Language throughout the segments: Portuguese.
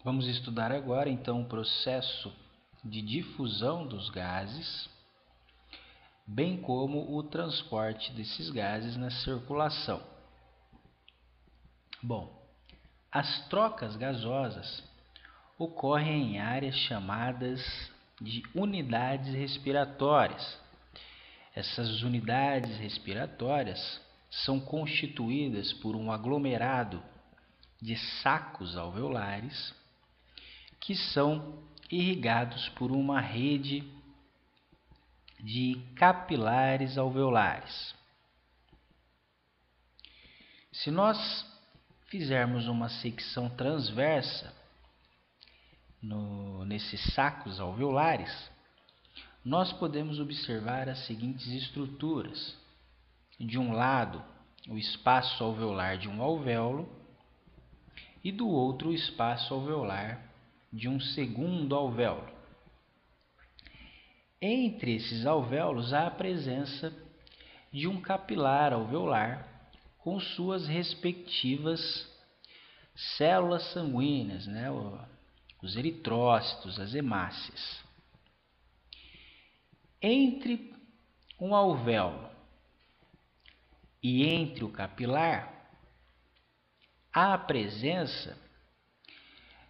Vamos estudar agora então o processo de difusão dos gases, bem como o transporte desses gases na circulação. Bom, as trocas gasosas ocorrem em áreas chamadas de unidades respiratórias. Essas unidades respiratórias são constituídas por um aglomerado de sacos alveolares que são irrigados por uma rede de capilares alveolares. Se nós fizermos uma secção transversa nesses sacos alveolares, nós podemos observar as seguintes estruturas. De um lado, o espaço alveolar de um alvéolo e do outro, o espaço alveolar de um segundo alvéolo. Entre esses alvéolos há a presença de um capilar alveolar com suas respectivas células sanguíneas, os eritrócitos, as hemácias. Entre um alvéolo e entre o capilar, há a presença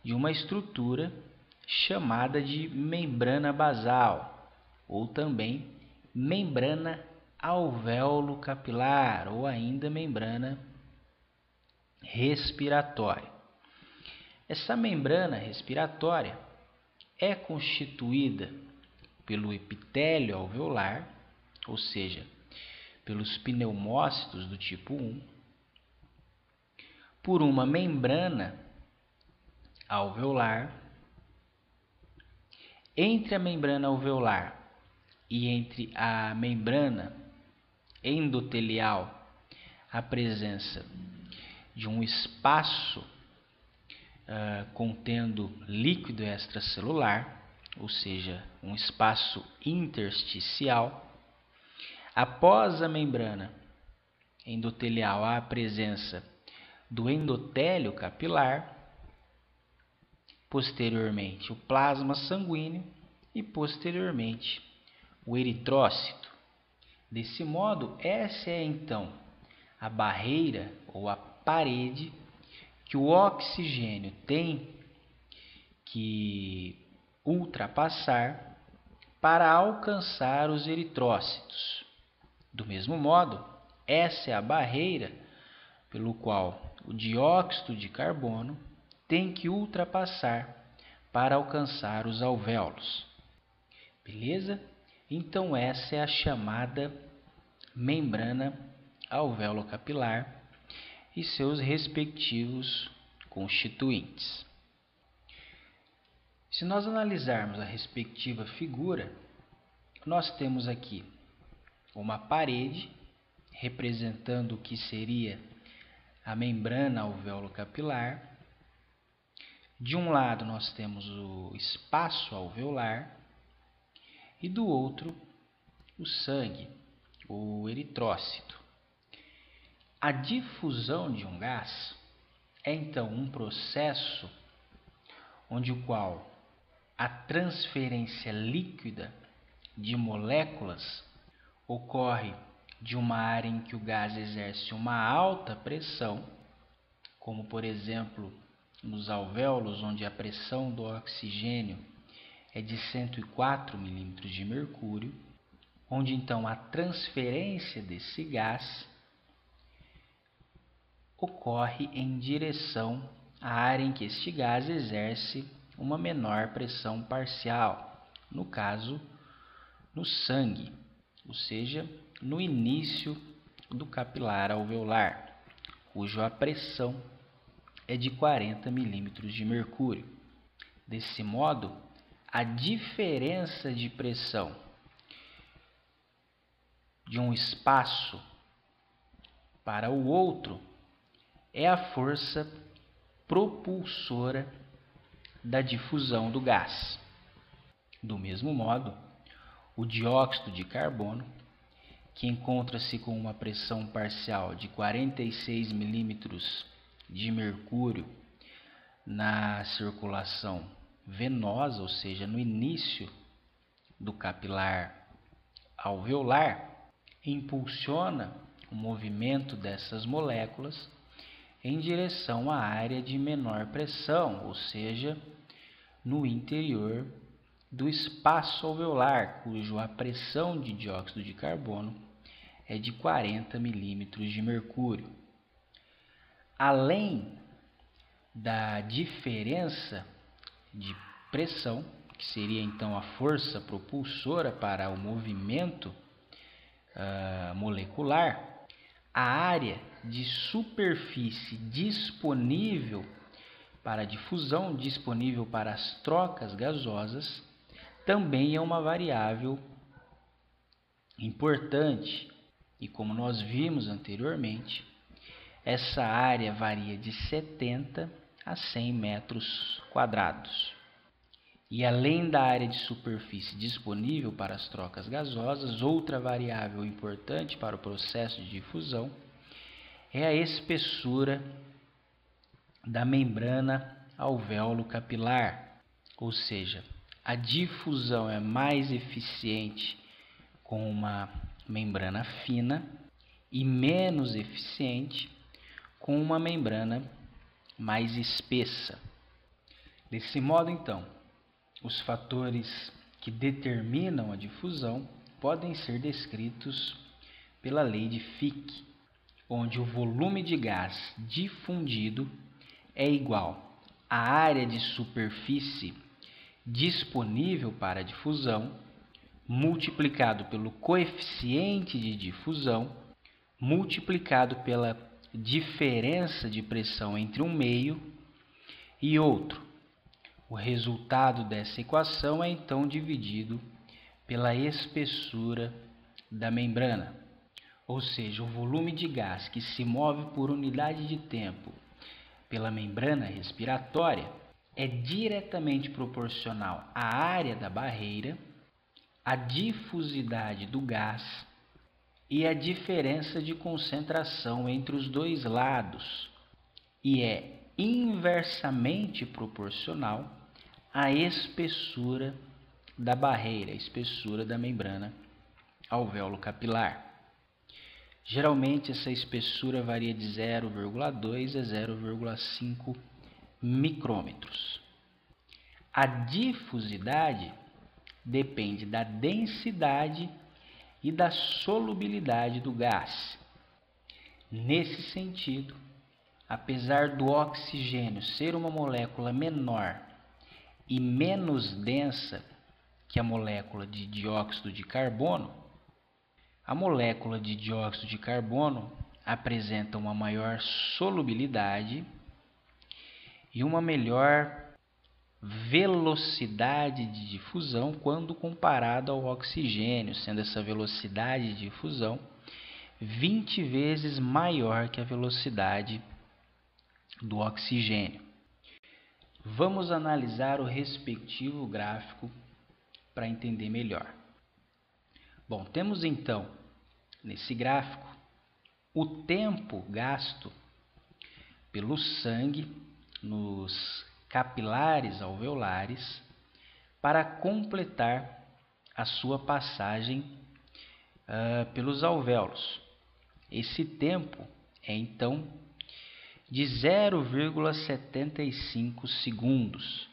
de uma estrutura chamada de membrana basal, ou também membrana alvéolo-capilar, ou ainda membrana respiratória. Essa membrana respiratória é constituída pelo epitélio alveolar, ou seja, pelos pneumócitos do tipo 1, por uma membrana alveolar. Entre a membrana alveolar e entre a membrana endotelial, a presença de um espaço contendo líquido extracelular, ou seja, um espaço intersticial. Após a membrana endotelial, há a presença do endotélio capilar, posteriormente o plasma sanguíneo e posteriormente o eritrócito. Desse modo, essa é então a barreira ou a parede que o oxigênio tem que ultrapassar para alcançar os eritrócitos. Do mesmo modo, essa é a barreira pelo qual o dióxido de carbono tem que ultrapassar para alcançar os alvéolos. Beleza? Então essa é a chamada membrana alvéolo-capilar e seus respectivos constituintes. Se nós analisarmos a respectiva figura, nós temos aqui uma parede representando o que seria a membrana alvéolo-capilar. De um lado nós temos o espaço alveolar e do outro o sangue, o eritrócito. A difusão de um gás é então um processo onde o qual a transferência líquida de moléculas ocorre de uma área em que o gás exerce uma alta pressão, como por exemplo nos alvéolos, onde a pressão do oxigênio é de 104 milímetros de mercúrio, onde então a transferência desse gás ocorre em direção à área em que este gás exerce uma menor pressão parcial, no caso, no sangue, ou seja, no início do capilar alveolar, cuja pressão é de 40 milímetros de mercúrio. Desse modo, a diferença de pressão de um espaço para o outro é a força propulsora da difusão do gás. Do mesmo modo, o dióxido de carbono, que encontra-se com uma pressão parcial de 46 milímetros de mercúrio na circulação venosa, ou seja, no início do capilar alveolar, impulsiona o movimento dessas moléculas em direção à área de menor pressão, ou seja, no interior do espaço alveolar, cuja a pressão de dióxido de carbono é de 40 milímetros de mercúrio. Além da diferença de pressão, que seria então a força propulsora para o movimento molecular, a área de superfície disponível para a difusão, disponível para as trocas gasosas, também é uma variável importante. E como nós vimos anteriormente, essa área varia de 70 a 100 metros quadrados. E além da área de superfície disponível para as trocas gasosas, outra variável importante para o processo de difusão é a espessura da membrana alvéolo capilar, ou seja, a difusão é mais eficiente com uma membrana fina e menos eficiente com uma membrana mais espessa. Desse modo, então, os fatores que determinam a difusão podem ser descritos pela lei de Fick, onde o volume de gás difundido é igual à área de superfície disponível para a difusão, multiplicado pelo coeficiente de difusão, multiplicado pela diferença de pressão entre um meio e outro. O resultado dessa equação é então dividido pela espessura da membrana, ou seja, o volume de gás que se move por unidade de tempo pela membrana respiratória é diretamente proporcional à área da barreira, à difusidade do gás e à diferença de concentração entre os dois lados, e é inversamente proporcional à espessura da barreira, a espessura da membrana alvéolo capilar. Geralmente essa espessura varia de 0,2 a 0,5 micrômetros. A difusidade depende da densidade e da solubilidade do gás. Nesse sentido, apesar do oxigênio ser uma molécula menor e menos densa que a molécula de dióxido de carbono, a molécula de dióxido de carbono apresenta uma maior solubilidade e uma melhor velocidade de difusão quando comparado ao oxigênio, sendo essa velocidade de difusão 20 vezes maior que a velocidade do oxigênio. Vamos analisar o respectivo gráfico para entender melhor. Bom, temos então nesse gráfico o tempo gasto pelo sangue nos capilares alveolares para completar a sua passagem pelos alvéolos. Esse tempo é então de 0,75 segundos.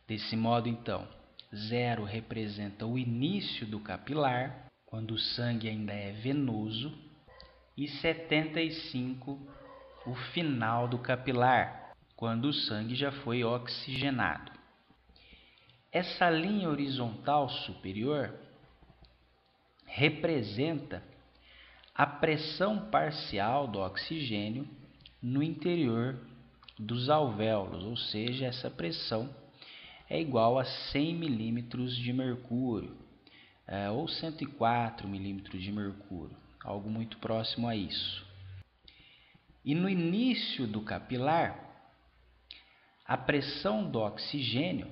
Desse modo, então, 0 representa o início do capilar, quando o sangue ainda é venoso, e 75 o final do capilar, quando o sangue já foi oxigenado. Essa linha horizontal superior representa a pressão parcial do oxigênio no interior dos alvéolos, ou seja, essa pressão é igual a 100 milímetros de mercúrio, ou 104 milímetros de mercúrio, algo muito próximo a isso. E no início do capilar, a pressão do oxigênio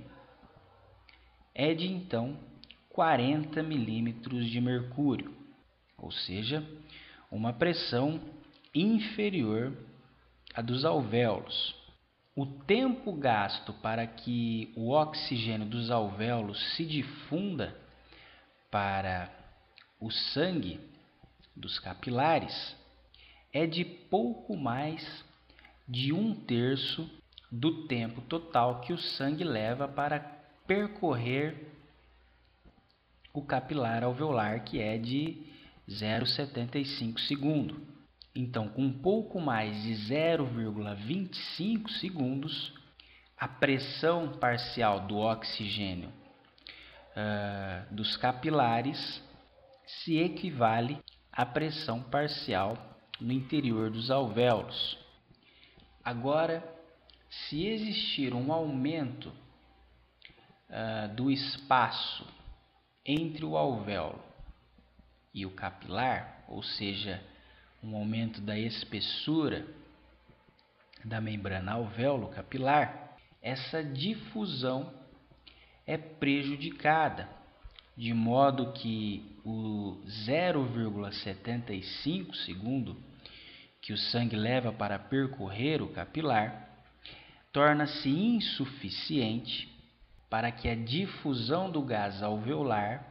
é de então 40 milímetros de mercúrio, ou seja, uma pressão inferior à dos alvéolos. o tempo gasto para que o oxigênio dos alvéolos se difunda para o sangue dos capilares é de pouco mais de 1/3 do tempo total que o sangue leva para percorrer o capilar alveolar, que é de 0,75 segundo. Então, com um pouco mais de 0,25 segundos, a pressão parcial do oxigênio dos capilares se equivale à pressão parcial no interior dos alvéolos. Agora, se existir um aumento do espaço entre o alvéolo e o capilar, ou seja, um aumento da espessura da membrana alvéolo-capilar, essa difusão é prejudicada, de modo que o 0,75 segundo que o sangue leva para percorrer o capilar torna-se insuficiente para que a difusão do gás alveolar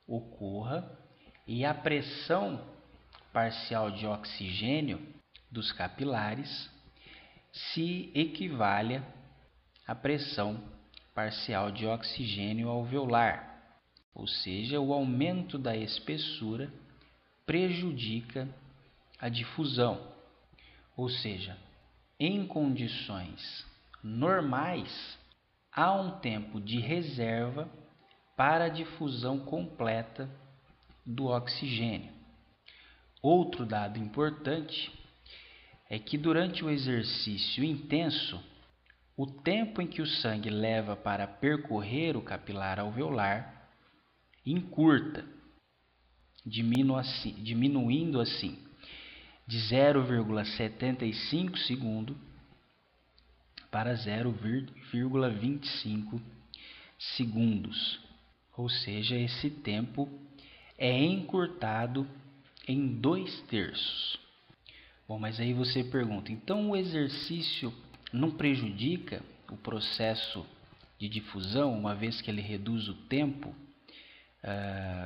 ocorra e a pressão parcial de oxigênio dos capilares se equivalha à pressão parcial de oxigênio alveolar, ou seja, o aumento da espessura prejudica a difusão, ou seja, em condições normais há um tempo de reserva para a difusão completa do oxigênio. Outro dado importante é que durante o exercício intenso, o tempo em que o sangue leva para percorrer o capilar alveolar encurta, diminuindo assim de 0,75 segundo para 0,25 segundos. Ou seja, esse tempo é encurtado em 2/3. Bom, mas aí você pergunta, então o exercício não prejudica o processo de difusão, uma vez que ele reduz o tempo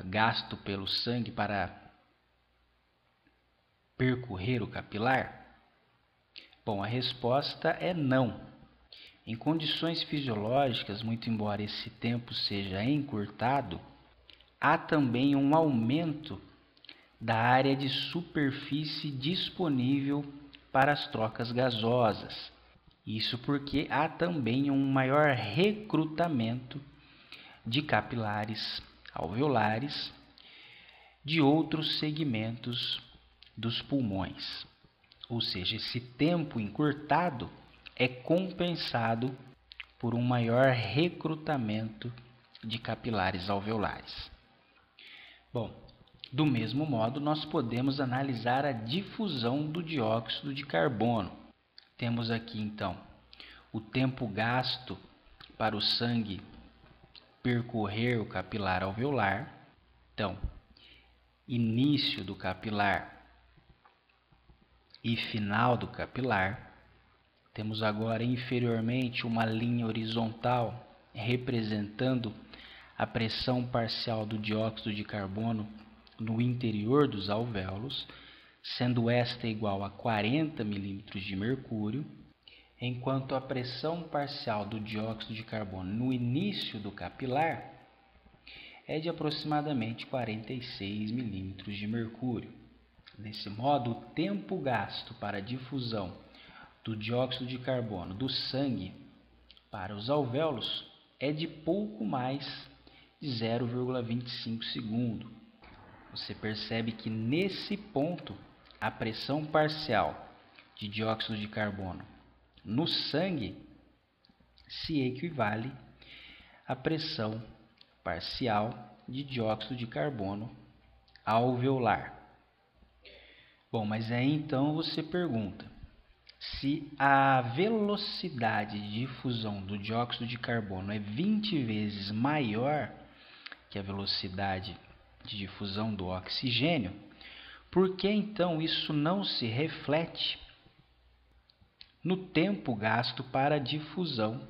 gasto pelo sangue para percorrer o capilar? Bom, a resposta é não. Em condições fisiológicas, muito embora esse tempo seja encurtado, há também um aumento da área de superfície disponível para as trocas gasosas. Isso porque há também um maior recrutamento de capilares alveolares de outros segmentos dos pulmões. Ou seja, esse tempo encurtado é compensado por um maior recrutamento de capilares alveolares. Bom, do mesmo modo, nós podemos analisar a difusão do dióxido de carbono. Temos aqui, então, o tempo gasto para o sangue percorrer o capilar alveolar. Então, início do capilar e final do capilar. Temos agora inferiormente uma linha horizontal representando a pressão parcial do dióxido de carbono no interior dos alvéolos, sendo esta igual a 40 milímetros de mercúrio, enquanto a pressão parcial do dióxido de carbono no início do capilar é de aproximadamente 46 milímetros de mercúrio. Desse modo, o tempo gasto para a difusão do dióxido de carbono do sangue para os alvéolos é de pouco mais de 0,25 segundo. Você percebe que nesse ponto a pressão parcial de dióxido de carbono no sangue se equivale à pressão parcial de dióxido de carbono alveolar. Bom, mas aí então você pergunta, se a velocidade de difusão do dióxido de carbono é 20 vezes maior que a velocidade de difusão do oxigênio, por que então isso não se reflete no tempo gasto para a difusão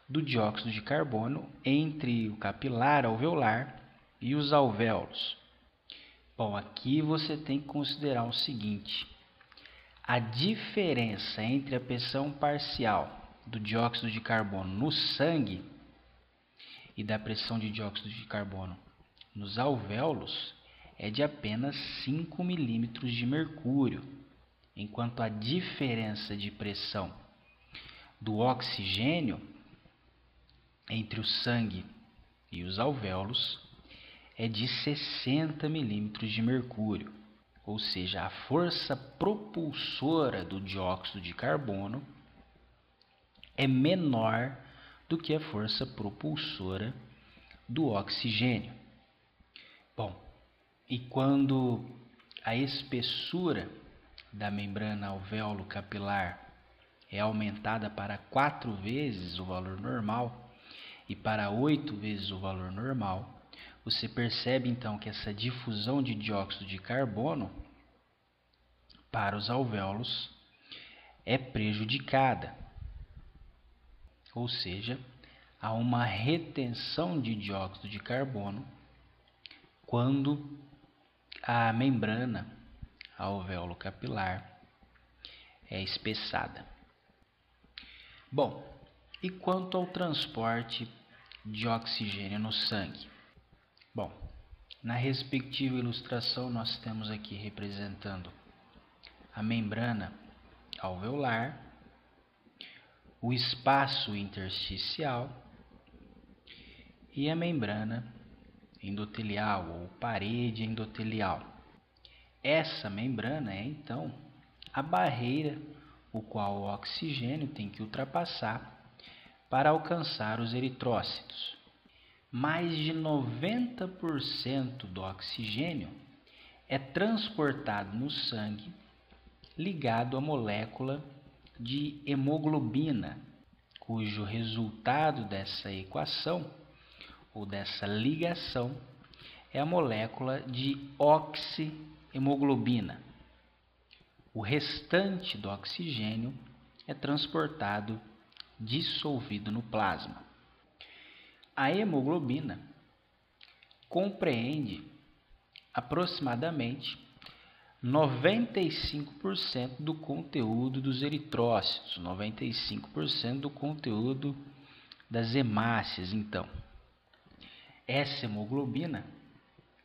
do dióxido de carbono entre o capilar alveolar e os alvéolos. Bom, aqui você tem que considerar o seguinte: a diferença entre a pressão parcial do dióxido de carbono no sangue e da pressão de dióxido de carbono nos alvéolos é de apenas 5 milímetros de mercúrio, enquanto a diferença de pressão do oxigênio entre o sangue e os alvéolos é de 60 milímetros de mercúrio, ou seja, a força propulsora do dióxido de carbono é menor do que a força propulsora do oxigênio. Bom, e quando a espessura da membrana alvéolo capilar é aumentada para 4 vezes o valor normal e para 8 vezes o valor normal, você percebe então que essa difusão de dióxido de carbono para os alvéolos é prejudicada. Ou seja, há uma retenção de dióxido de carbono quando a membrana alvéolo capilar é espessada. Bom, e quanto ao transporte de oxigênio no sangue? Bom, na respectiva ilustração nós temos aqui representando a membrana alveolar, o espaço intersticial e a membrana endotelial ou parede endotelial. Essa membrana é então a barreira o qual o oxigênio tem que ultrapassar para alcançar os eritrócitos. Mais de 90% do oxigênio é transportado no sangue ligado à molécula de hemoglobina, cujo resultado dessa equação ou dessa ligação é a molécula de oxihemoglobina. O restante do oxigênio é transportado dissolvido no plasma. A hemoglobina compreende aproximadamente 95% do conteúdo dos eritrócitos, 95% do conteúdo das hemácias, então. Essa hemoglobina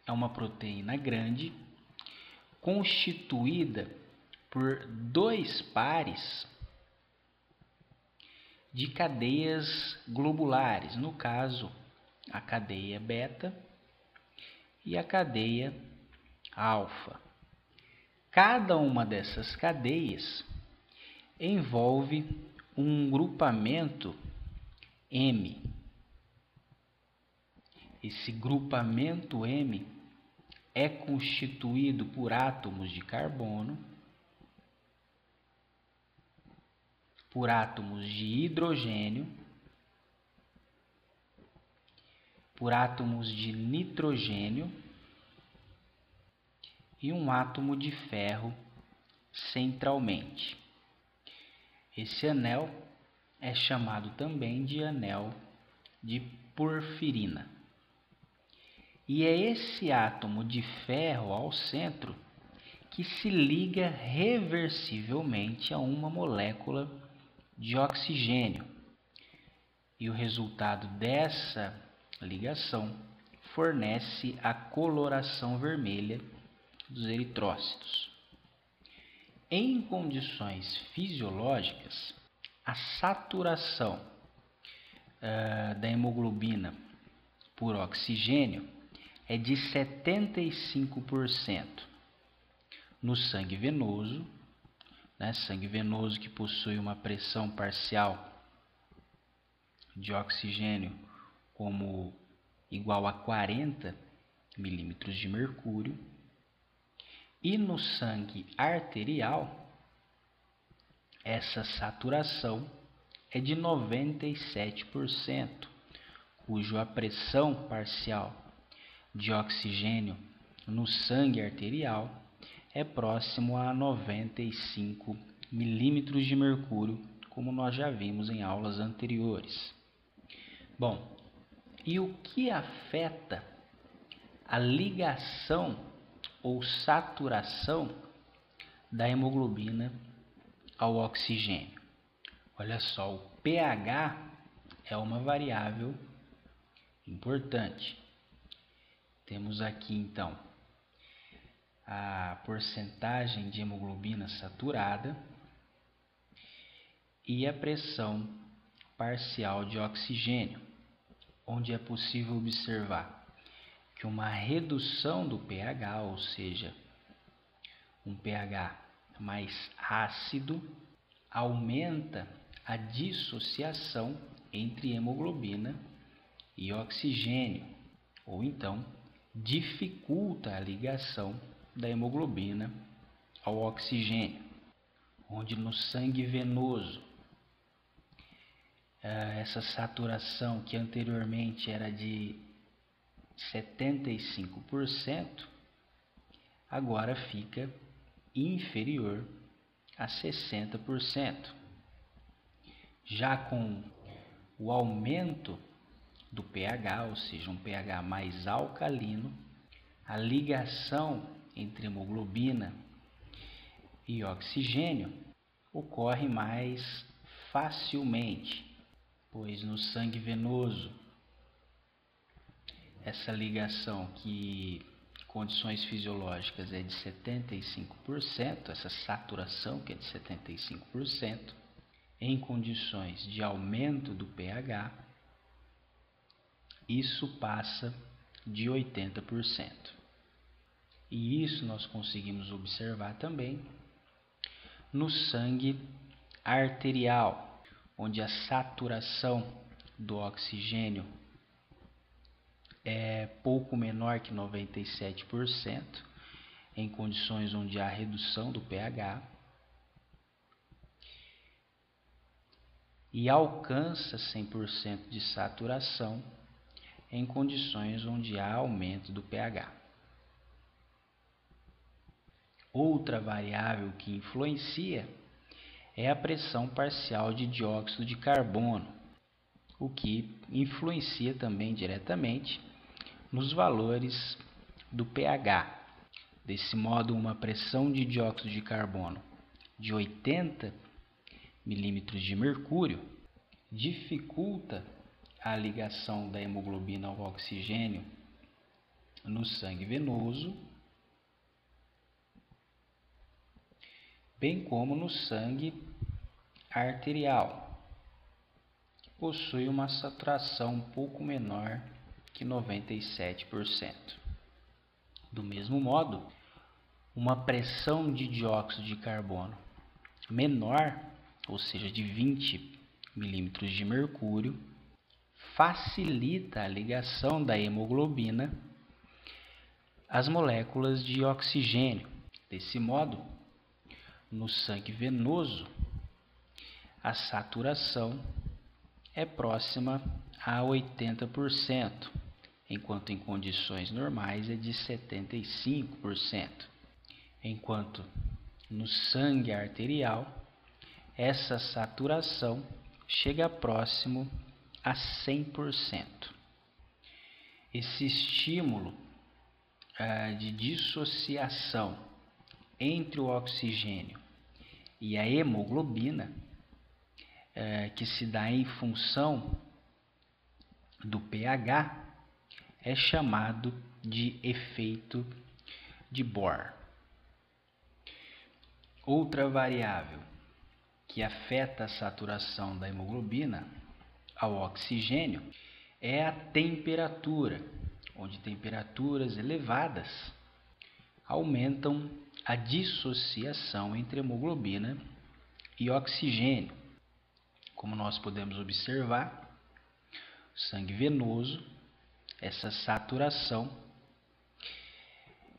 é uma proteína grande constituída por 2 pares de cadeias globulares, no caso, a cadeia beta e a cadeia alfa. Cada uma dessas cadeias envolve um grupamento M. Esse grupamento M é constituído por átomos de carbono, por átomos de hidrogênio, por átomos de nitrogênio e um átomo de ferro centralmente. Esse anel é chamado também de anel de porfirina. E é esse átomo de ferro ao centro que se liga reversivelmente a uma molécula de oxigênio. E o resultado dessa ligação fornece a coloração vermelha dos eritrócitos. Em condições fisiológicas, a saturação da hemoglobina por oxigênio é de 75% no sangue venoso, sangue venoso que possui uma pressão parcial de oxigênio como igual a 40 milímetros de mercúrio, e no sangue arterial essa saturação é de 97%, cuja a pressão parcial de oxigênio no sangue arterial é próximo a 95 milímetros de mercúrio, como nós já vimos em aulas anteriores. Bom, e o que afeta a ligação ou saturação da hemoglobina ao oxigênio? Olha só, o pH é uma variável importante. Temos aqui então a porcentagem de hemoglobina saturada e a pressão parcial de oxigênio, onde é possível observar que uma redução do pH, ou seja, um pH mais ácido, aumenta a dissociação entre hemoglobina e oxigênio, ou então dificulta a ligação da hemoglobina ao oxigênio, onde no sangue venoso essa saturação que anteriormente era de 75%, agora fica inferior a 60%. Já com o aumento do pH, ou seja, um pH mais alcalino, a ligação entre hemoglobina e oxigênio ocorre mais facilmente, pois no sangue venoso essa ligação, que em condições fisiológicas é de 75%, essa saturação que é de 75%, em condições de aumento do pH, isso passa de 80%. E isso nós conseguimos observar também no sangue arterial, onde a saturação do oxigênio é pouco menor que 97%, em condições onde há redução do pH, e alcança 100% de saturação em condições onde há aumento do pH. Outra variável que influencia é a pressão parcial de dióxido de carbono, o que influencia também diretamente nos valores do pH. Desse modo, uma pressão de dióxido de carbono de 80 milímetros de mercúrio dificulta a ligação da hemoglobina ao oxigênio no sangue venoso, bem como no sangue arterial, que possui uma saturação um pouco menor que 97%. Do mesmo modo, uma pressão de dióxido de carbono menor, ou seja, de 20 milímetros de mercúrio, facilita a ligação da hemoglobina às moléculas de oxigênio. Desse modo, no sangue venoso, a saturação é próxima a 80%, enquanto em condições normais é de 75%. Enquanto no sangue arterial, essa saturação chega próximo a 100%. Esse estímulo de dissociação entre o oxigênio e a hemoglobina, que se dá em função do pH, é chamado de efeito de Bohr. Outra variável que afeta a saturação da hemoglobina ao oxigênio é a temperatura, onde temperaturas elevadas aumentam a dissociação entre hemoglobina e oxigênio. Como nós podemos observar, o sangue venoso, essa saturação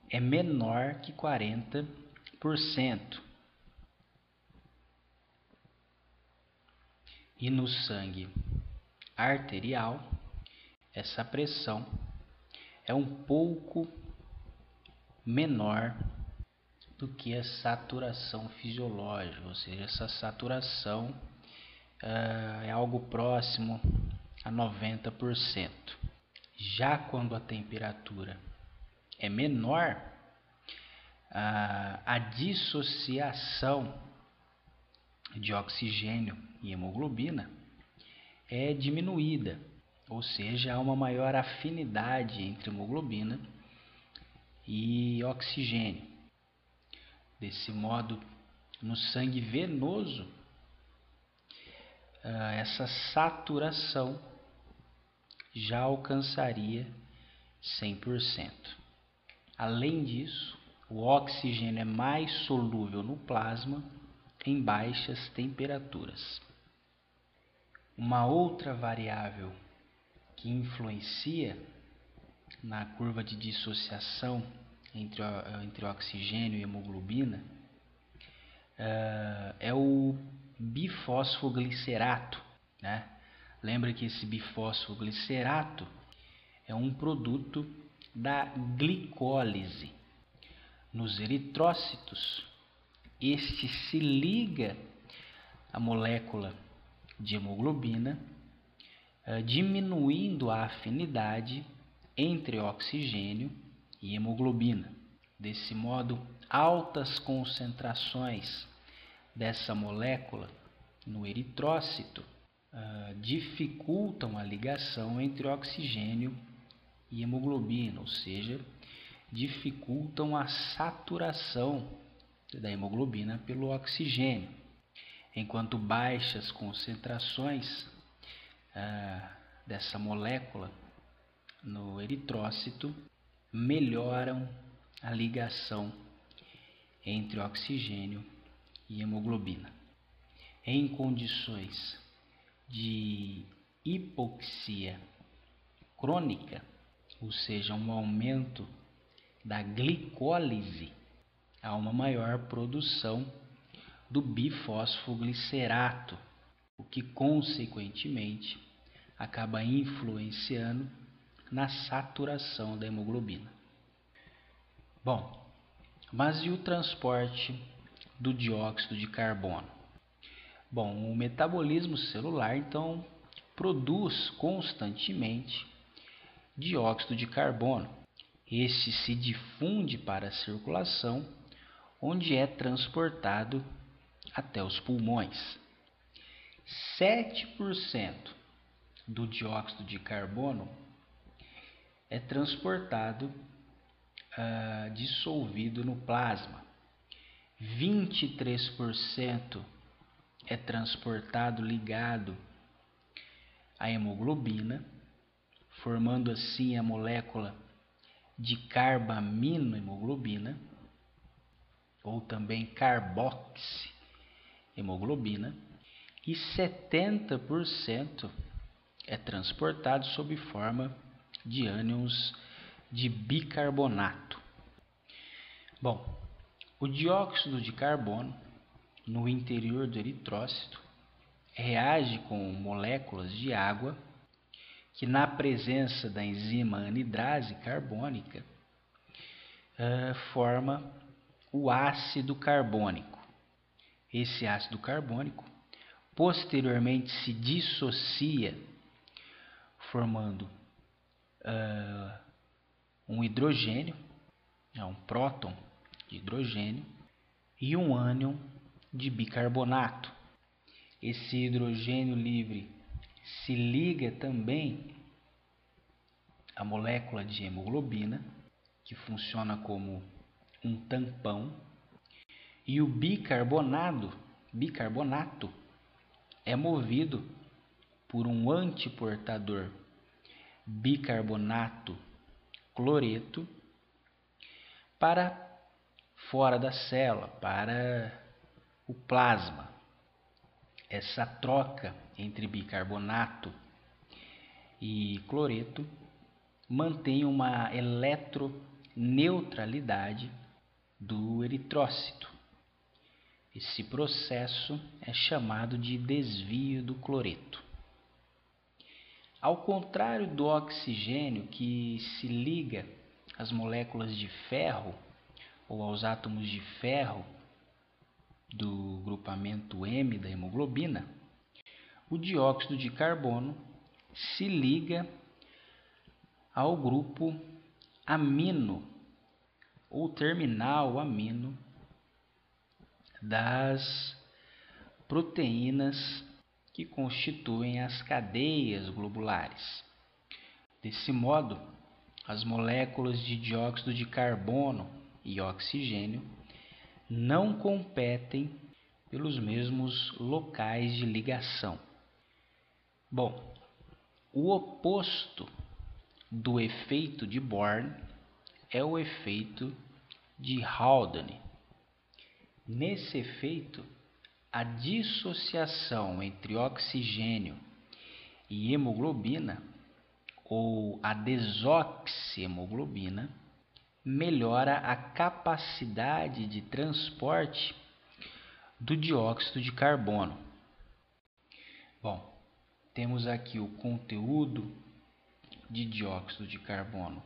é menor que 40%. E no sangue arterial, essa pressão é um pouco menor do que a saturação fisiológica, ou seja, essa saturação é algo próximo a 90%. Já quando a temperatura é menor, a dissociação de oxigênio e hemoglobina é diminuída, ou seja, há uma maior afinidade entre hemoglobina e oxigênio. Desse modo, no sangue venoso, essa saturação já alcançaria 100%. Além disso, o oxigênio é mais solúvel no plasma em baixas temperaturas. Uma outra variável que influencia na curva de dissociação entre oxigênio e hemoglobina é o bifosfoglicerato, né? Lembra que esse bifosfoglicerato é um produto da glicólise. Nos eritrócitos, este se liga à molécula de hemoglobina, diminuindo a afinidade entre oxigênio e hemoglobina. Desse modo, altas concentrações dessa molécula no eritrócito dificultam a ligação entre oxigênio e hemoglobina, ou seja, dificultam a saturação da hemoglobina pelo oxigênio, enquanto baixas concentrações dessa molécula no eritrócito melhoram a ligação entre oxigênio e hemoglobina. Em condições de hipoxia crônica, ou seja, um aumento da glicólise, há uma maior produção do bifosfoglicerato, o que consequentemente acaba influenciando na saturação da hemoglobina. Bom, mas e o transporte do dióxido de carbono? Bom, o metabolismo celular então produz constantemente dióxido de carbono. Este se difunde para a circulação, onde é transportado até os pulmões. 7% do dióxido de carbono é transportado dissolvido no plasma. 23% é transportado ligado à hemoglobina, formando assim a molécula de carbaminohemoglobina, ou também carboxihemoglobina, e 70% é transportado sob forma de ânions de bicarbonato. Bom, o dióxido de carbono no interior do eritrócito reage com moléculas de água que, na presença da enzima anidrase carbônica, forma o ácido carbônico. Esse ácido carbônico posteriormente se dissocia, formando um hidrogênio, um próton de hidrogênio e um ânion de bicarbonato. Esse hidrogênio livre se liga também à molécula de hemoglobina, que funciona como um tampão, e o bicarbonato é movido por um antiportador bicarbonato cloreto para fora da célula, para o plasma. Essa troca entre bicarbonato e cloreto mantém uma eletroneutralidade do eritrócito. Esse processo é chamado de desvio do cloreto. Ao contrário do oxigênio, que se liga às moléculas de ferro ou aos átomos de ferro do grupamento M da hemoglobina, o dióxido de carbono se liga ao grupo amino ou terminal amino das proteínas que constituem as cadeias globulares. Desse modo, as moléculas de dióxido de carbono e oxigênio não competem pelos mesmos locais de ligação. Bom, o oposto do efeito de Born é o efeito de Haldane. Nesse efeito, a dissociação entre oxigênio e hemoglobina, ou a desoxihemoglobina, melhora a capacidade de transporte do dióxido de carbono. Bom, temos aqui o conteúdo de dióxido de carbono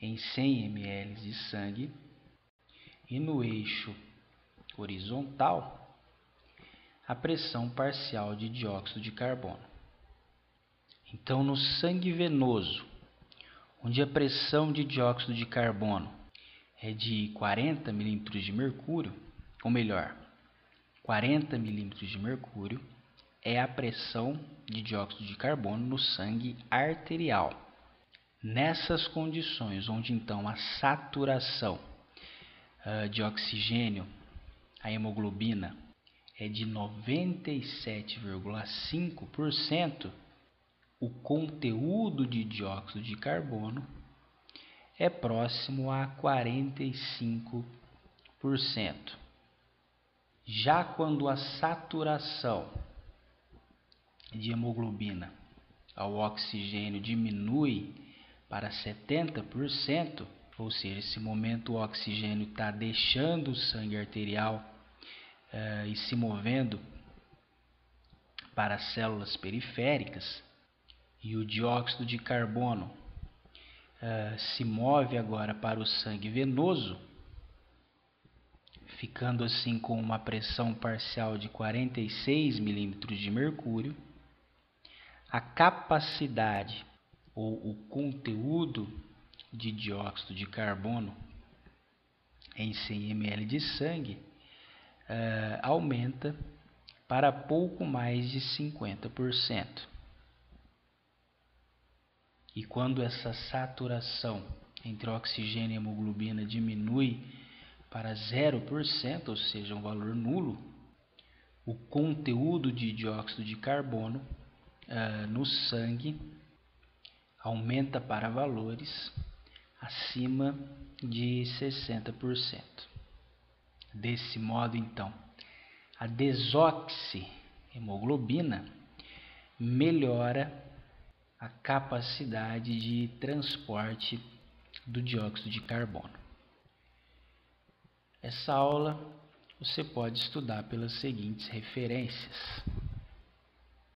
em 100 ml de sangue e no eixo horizontal a pressão parcial de dióxido de carbono. Então, no sangue venoso, onde a pressão de dióxido de carbono é de 40 milímetros de mercúrio, ou melhor, 40 milímetros de mercúrio é a pressão de dióxido de carbono no sangue arterial. Nessas condições, onde então a saturação de oxigênio, a hemoglobina, é de 97,5%, o conteúdo de dióxido de carbono é próximo a 45%. Já quando a saturação de hemoglobina ao oxigênio diminui para 70%, ou seja, nesse momento o oxigênio está deixando o sangue arterial e se movendo para as células periféricas, e o dióxido de carbono se move agora para o sangue venoso, ficando assim com uma pressão parcial de 46 milímetros de mercúrio, a capacidade ou o conteúdo de dióxido de carbono em 100 ml de sangue aumenta para pouco mais de 50%. E quando essa saturação entre oxigênio e hemoglobina diminui para 0%, ou seja, um valor nulo, o conteúdo de dióxido de carbono no sangue aumenta para valores acima de 60%. Desse modo, então, a desoxihemoglobina melhora a capacidade de transporte do dióxido de carbono. Essa aula você pode estudar pelas seguintes referências.